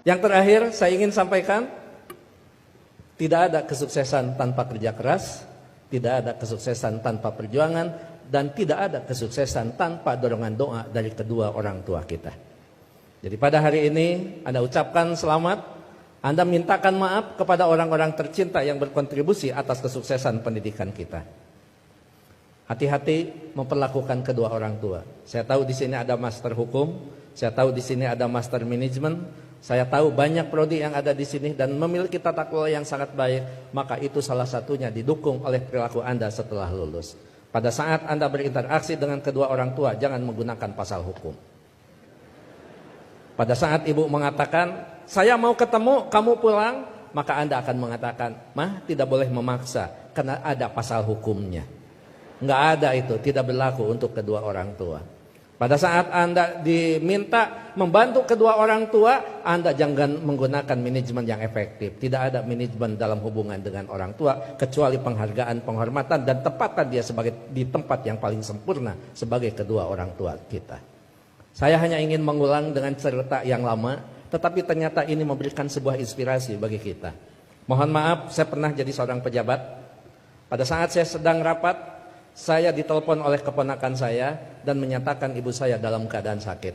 Yang terakhir saya ingin sampaikan, tidak ada kesuksesan tanpa kerja keras, tidak ada kesuksesan tanpa perjuangan, dan tidak ada kesuksesan tanpa dorongan doa dari kedua orang tua kita. Jadi pada hari ini Anda ucapkan selamat, Anda mintakan maaf kepada orang-orang tercinta yang berkontribusi atas kesuksesan pendidikan kita. Hati-hati memperlakukan kedua orang tua. Saya tahu di sini ada master hukum, saya tahu di sini ada master manajemen, saya tahu banyak prodi yang ada di sini dan memiliki tata kelola yang sangat baik, maka itu salah satunya didukung oleh perilaku Anda setelah lulus. Pada saat Anda berinteraksi dengan kedua orang tua, jangan menggunakan pasal hukum. Pada saat ibu mengatakan, saya mau ketemu, kamu pulang, maka Anda akan mengatakan, mah tidak boleh memaksa, karena ada pasal hukumnya. Enggak ada itu, tidak berlaku untuk kedua orang tua. Pada saat Anda diminta membantu kedua orang tua, Anda jangan menggunakan manajemen yang efektif. Tidak ada manajemen dalam hubungan dengan orang tua, kecuali penghargaan, penghormatan, dan tempatkan dia sebagai di tempat yang paling sempurna sebagai kedua orang tua kita. Saya hanya ingin mengulang dengan cerita yang lama, tetapi ternyata ini memberikan sebuah inspirasi bagi kita. Mohon maaf, saya pernah jadi seorang pejabat. Pada saat saya sedang rapat, saya ditelepon oleh keponakan saya dan menyatakan ibu saya dalam keadaan sakit.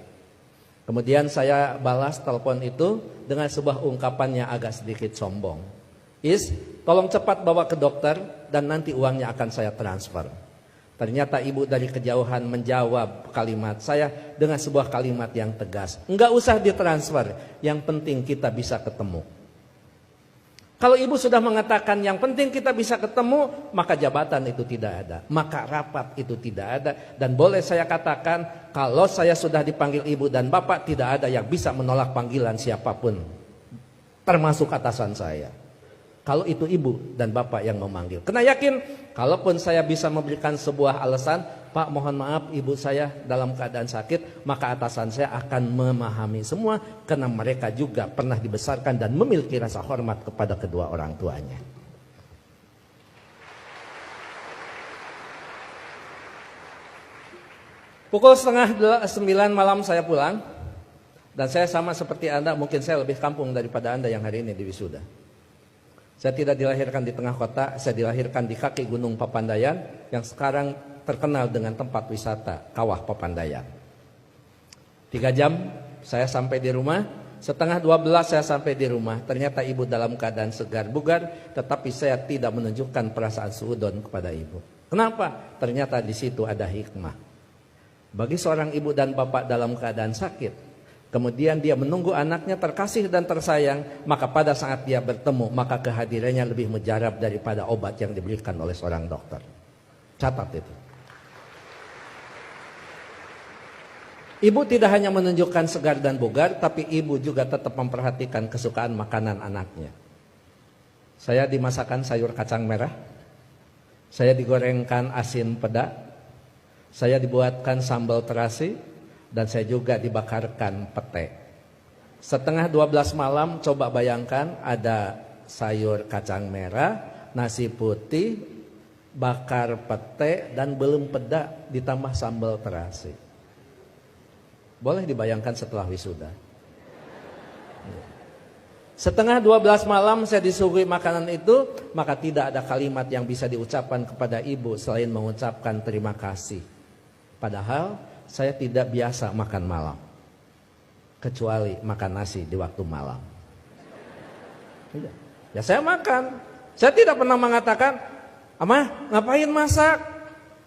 Kemudian saya balas telepon itu dengan sebuah ungkapan yang agak sedikit sombong. Tolong cepat bawa ke dokter dan nanti uangnya akan saya transfer. Ternyata ibu dari kejauhan menjawab kalimat saya dengan sebuah kalimat yang tegas. Enggak usah ditransfer, yang penting kita bisa ketemu. Kalau ibu sudah mengatakan yang penting kita bisa ketemu, maka jabatan itu tidak ada, maka rapat itu tidak ada. Dan boleh saya katakan, kalau saya sudah dipanggil ibu dan bapak, tidak ada yang bisa menolak panggilan siapapun, termasuk atasan saya. Kalau itu ibu dan bapak yang memanggil, kena yakin, kalaupun saya bisa memberikan sebuah alasan, Pak mohon maaf ibu saya dalam keadaan sakit, maka atasan saya akan memahami semua, karena mereka juga pernah dibesarkan dan memiliki rasa hormat kepada kedua orang tuanya. Pukul 8:30 malam saya pulang, dan saya sama seperti Anda, mungkin saya lebih kampung daripada Anda yang hari ini di wisuda. Saya tidak dilahirkan di tengah kota, saya dilahirkan di kaki Gunung Papandayan yang sekarang terkenal dengan tempat wisata Kawah Papandayan. 3 jam saya sampai di rumah, 11:30 saya sampai di rumah. Ternyata ibu dalam keadaan segar bugar, tetapi saya tidak menunjukkan perasaan suudon kepada ibu. Kenapa? Ternyata di situ ada hikmah. Bagi seorang ibu dan bapak dalam keadaan sakit, kemudian dia menunggu anaknya terkasih dan tersayang, maka pada saat dia bertemu, maka kehadirannya lebih mujarab daripada obat yang diberikan oleh seorang dokter. Catat itu. Ibu tidak hanya menunjukkan segar dan bugar, tapi ibu juga tetap memperhatikan kesukaan makanan anaknya. Saya dimasakkan sayur kacang merah, saya digorengkan asin peda, saya dibuatkan sambal terasi, dan saya juga dibakarkan pete. 11:30 malam, coba bayangkan ada sayur kacang merah, nasi putih, bakar pete, dan belum peda ditambah sambal terasi. Boleh dibayangkan setelah wisuda. 11:30 malam saya disuguhi makanan itu, maka tidak ada kalimat yang bisa diucapkan kepada ibu selain mengucapkan terima kasih. Padahal saya tidak biasa makan malam, kecuali makan nasi di waktu malam. Ya saya makan. Saya tidak pernah mengatakan, Amah ngapain masak?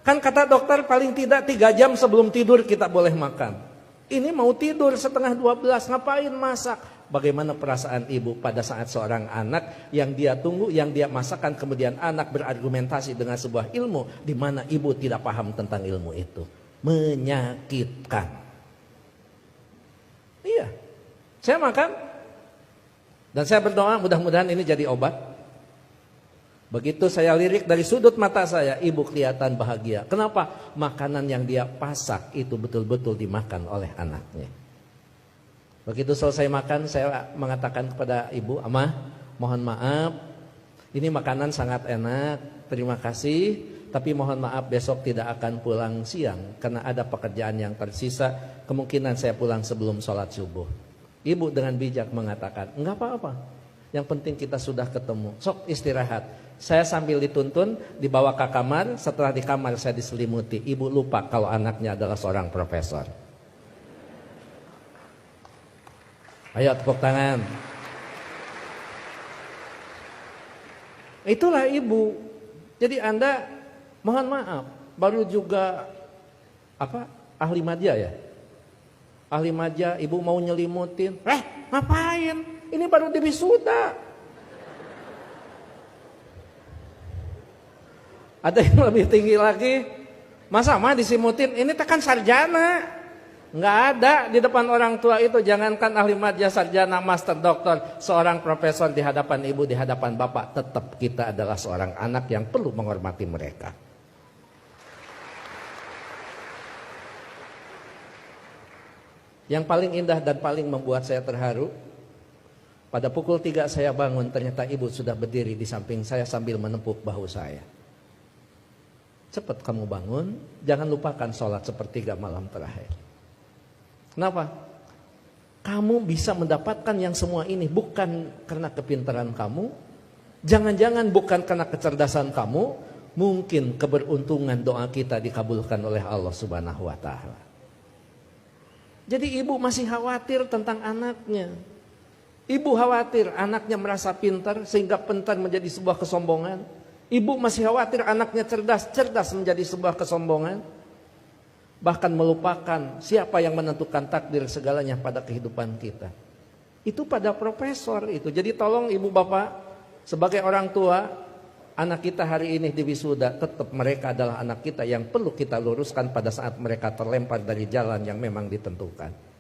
Kan kata dokter paling tidak 3 jam sebelum tidur kita boleh makan. Ini mau tidur 11:30, ngapain masak? Bagaimana perasaan ibu pada saat seorang anak yang dia tunggu, yang dia masakan, kemudian anak berargumentasi dengan sebuah ilmu di mana ibu tidak paham tentang ilmu itu. Menyakitkan. Iya, saya makan dan saya berdoa mudah-mudahan ini jadi obat. Begitu saya lirik dari sudut mata saya, ibu kelihatan bahagia. Kenapa? Makanan yang dia pasak itu betul-betul dimakan oleh anaknya. Begitu selesai makan, saya mengatakan kepada ibu, Amah, mohon maaf, ini makanan sangat enak, terima kasih. Tapi mohon maaf besok tidak akan pulang siang karena ada pekerjaan yang tersisa. Kemungkinan saya pulang sebelum sholat subuh. Ibu dengan bijak mengatakan, enggak apa-apa. Yang penting kita sudah ketemu. Sok istirahat. Saya sambil dituntun, dibawa ke kamar. Setelah di kamar saya diselimuti. Ibu lupa kalau anaknya adalah seorang profesor. Ayo tepuk tangan. Itulah ibu. Jadi Anda mohon maaf, baru juga ahli madya ya? Ahli madya, ibu mau nyelimutin. Ngapain? Ini baru di wisuda. Ada yang lebih tinggi lagi. Masa mah disimutin? Ini tekan sarjana. Nggak ada di depan orang tua itu. Jangankan ahli madya, sarjana, master, doktor, seorang profesor di hadapan ibu, di hadapan bapak, tetap kita adalah seorang anak yang perlu menghormati mereka. Yang paling indah dan paling membuat saya terharu, pada pukul 3 saya bangun, ternyata ibu sudah berdiri di samping saya sambil menepuk bahu saya. Cepat kamu bangun, jangan lupakan sholat sepertiga malam terakhir. Kenapa? Kamu bisa mendapatkan yang semua ini bukan karena kepintaran kamu, jangan-jangan bukan karena kecerdasan kamu, mungkin keberuntungan doa kita dikabulkan oleh Allah Subhanahu wa Ta'ala. Jadi ibu masih khawatir tentang anaknya. Ibu khawatir anaknya merasa pintar sehingga pintar menjadi sebuah kesombongan. Ibu masih khawatir anaknya cerdas, cerdas menjadi sebuah kesombongan. Bahkan melupakan siapa yang menentukan takdir segalanya pada kehidupan kita. Itu pada profesor itu. Jadi tolong ibu bapak sebagai orang tua, anak kita hari ini di wisuda, tetap mereka adalah anak kita yang perlu kita luruskan pada saat mereka terlempar dari jalan yang memang ditentukan.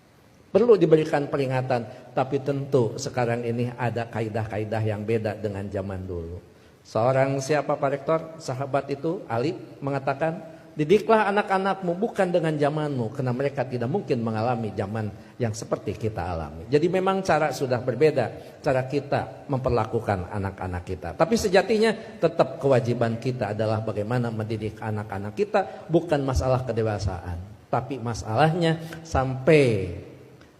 Perlu diberikan peringatan, tapi tentu sekarang ini ada kaidah-kaidah yang beda dengan zaman dulu. Seorang siapa Pak Rektor, sahabat itu, Ali, mengatakan, didiklah anak-anakmu bukan dengan zamanmu, karena mereka tidak mungkin mengalami zaman yang seperti kita alami. Jadi memang cara sudah berbeda, cara kita memperlakukan anak-anak kita. Tapi sejatinya tetap kewajiban kita adalah bagaimana mendidik anak-anak kita, bukan masalah kedewasaan. Tapi masalahnya sampai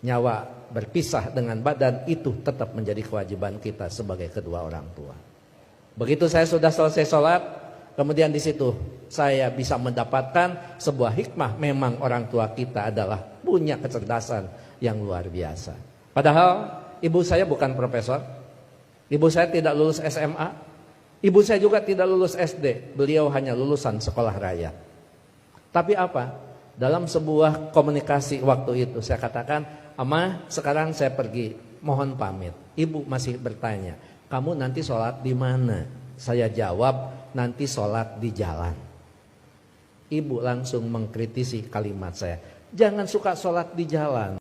nyawa berpisah dengan badan, itu tetap menjadi kewajiban kita sebagai kedua orang tua. Begitu saya sudah selesai sholat, kemudian di situ saya bisa mendapatkan sebuah hikmah. Memang orang tua kita adalah punya kecerdasan yang luar biasa. Padahal ibu saya bukan profesor, ibu saya tidak lulus SMA, ibu saya juga tidak lulus SD. Beliau hanya lulusan sekolah raya. Tapi apa? Dalam sebuah komunikasi waktu itu saya katakan, "Ama, sekarang saya pergi, mohon pamit." Ibu masih bertanya, "Kamu nanti sholat di mana?" Saya jawab, "Nanti sholat di jalan." Ibu langsung mengkritisi kalimat saya, "Jangan suka sholat di jalan."